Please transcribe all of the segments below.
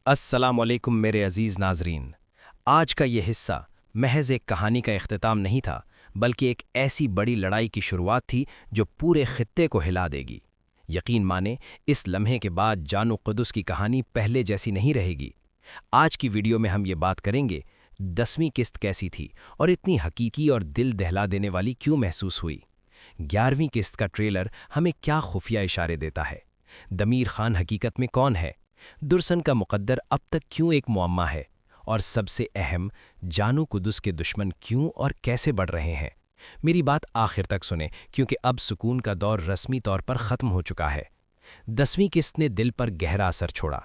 अस्सलाम वालेकुम मेरे अजीज़ नाजरीन। आज का ये हिस्सा महज एक कहानी का इख्तिताम नहीं था, बल्कि एक ऐसी बड़ी लड़ाई की शुरुआत थी जो पूरे खित्ते को हिला देगी। यकीन माने, इस लम्हे के बाद जानू कुदस की कहानी पहले जैसी नहीं रहेगी। आज की वीडियो में हम ये बात करेंगे 10वीं किस्त कैसी थी और इतनी हकीकी और दिल दहला देने वाली क्यों महसूस हुई। 11वीं किस्त का ट्रेलर हमें क्या खुफिया इशारे देता है। दमीर खान हकीकत में कौन है, दुर्सन का मुकद्दर अब तक क्यों एक मुअम्मा है, और सबसे अहम, जानू कुदस के दुश्मन क्यों और कैसे बढ़ रहे हैं। मेरी बात आखिर तक सुने, क्योंकि अब सुकून का दौर रस्मी तौर पर ख़त्म हो चुका है। 10वीं किस्त ने दिल पर गहरा असर छोड़ा।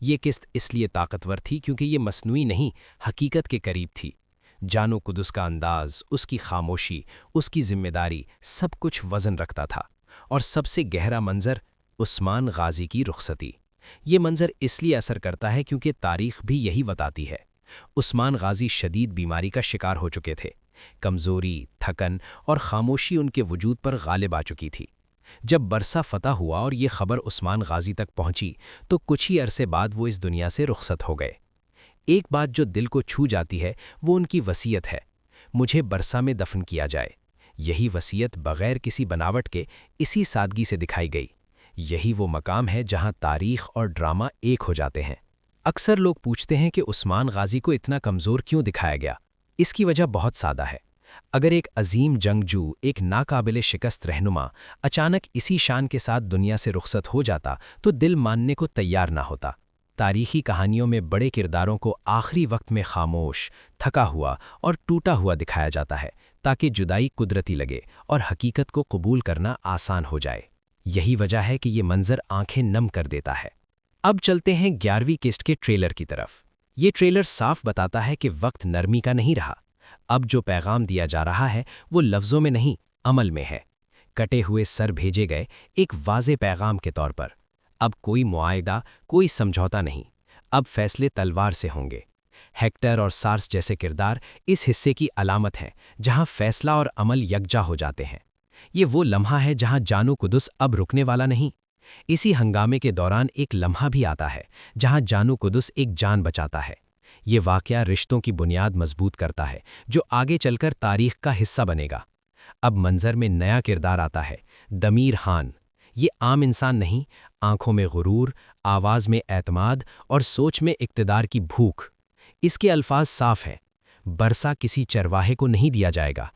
ये किस्त इसलिए ताकतवर थी क्योंकि ये मसनूई नहीं, हकीकत के करीब थी। जानू कुदस का अंदाज, उसकी खामोशी, उसकी जिम्मेदारी, सब कुछ वज़न रखता था। और सबसे गहरा मंजर, उस्मान गाजी की रुखसती। ये मंजर इसलिए असर करता है क्योंकि तारीख भी यही बताती है। उस्मान गाजी शदीद बीमारी का शिकार हो चुके थे। कमज़ोरी, थकन और खामोशी उनके वजूद पर गालिब आ चुकी थी। जब बरसा फतह हुआ और ये खबर उस्मान गाजी तक पहुंची, तो कुछ ही अरसे बाद वो इस दुनिया से रुखसत हो गए। एक बात जो दिल को छू जाती है वो उनकी वसीयत है, मुझे बरसा में दफन किया जाए। यही वसीयत बग़ैर किसी बनावट के इसी सादगी से दिखाई गई। यही वो मकाम है जहां तारीख और ड्रामा एक हो जाते हैं। अक्सर लोग पूछते हैं कि उस्मान गाजी को इतना कमज़ोर क्यों दिखाया गया। इसकी वजह बहुत सादा है। अगर एक अजीम जंगजू, एक नाकाबिले शिकस्त रहनुमा अचानक इसी शान के साथ दुनिया से रुखसत हो जाता तो दिल मानने को तैयार ना होता। तारीखी कहानियों में बड़े किरदारों को आखिरी वक्त में खामोश, थका हुआ और टूटा हुआ दिखाया जाता है, ताकि जुदाई कुदरती लगे और हकीकत को कबूल करना आसान हो जाए। यही वजह है कि ये मंजर आंखें नम कर देता है। अब चलते हैं 11वीं किस्त के ट्रेलर की तरफ। ये ट्रेलर साफ बताता है कि वक्त नरमी का नहीं रहा। अब जो पैगाम दिया जा रहा है वो लफ्ज़ों में नहीं, अमल में है। कटे हुए सर भेजे गए एक वाज़े पैगाम के तौर पर। अब कोई मुआहदा, कोई समझौता नहीं। अब फैसले तलवार से होंगे। हेक्टर और सार्स जैसे किरदार इस हिस्से की अलामत हैं, जहां फैसला और अमल यकजा हो जाते हैं। ये वो लम्हा है जहां जानू कुदस अब रुकने वाला नहीं। इसी हंगामे के दौरान एक लम्हा भी आता है जहां जानू कुदस एक जान बचाता है। ये वाकया रिश्तों की बुनियाद मजबूत करता है, जो आगे चलकर तारीख का हिस्सा बनेगा। अब मंजर में नया किरदार आता है, दमीर खान। ये आम इंसान नहीं, आंखों में गुरूर, आवाज़ में एतमाद और सोच में इक्तदार की भूख। इसके अल्फाज साफ हैं, बरसा किसी चरवाहे को नहीं दिया जाएगा।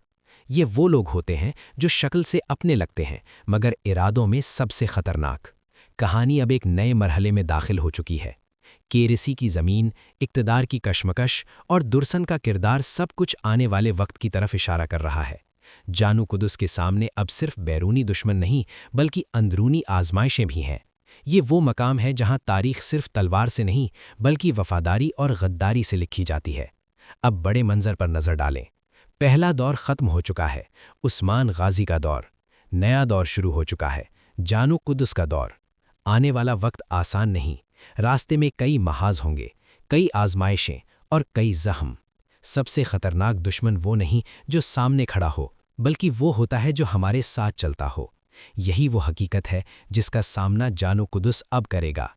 ये वो लोग होते हैं जो शक्ल से अपने लगते हैं, मगर इरादों में सबसे खतरनाक। कहानी अब एक नए मरहले में दाखिल हो चुकी है। केरसी की ज़मीन, इक्तदार की कशमकश और दुर्सन का किरदार सब कुछ आने वाले वक्त की तरफ इशारा कर रहा है। जानू कुदस के सामने अब सिर्फ बैरूनी दुश्मन नहीं, बल्कि अंदरूनी आजमाइशें भी हैं। ये वो मकाम है जहां तारीख सिर्फ तलवार से नहीं, बल्कि वफादारी और गद्दारी से लिखी जाती है। अब बड़े मंजर पर नज़र डालें। पहला दौर ख़त्म हो चुका है, उस्मान गाजी का दौर। नया दौर शुरू हो चुका है, जानू कुदस का दौर। आने वाला वक्त आसान नहीं। रास्ते में कई महाज होंगे, कई आजमाइशें और कई ज़ख्म। सबसे ख़तरनाक दुश्मन वो नहीं जो सामने खड़ा हो, बल्कि वो होता है जो हमारे साथ चलता हो। यही वो हकीकत है जिसका सामना जानू कुदस अब करेगा।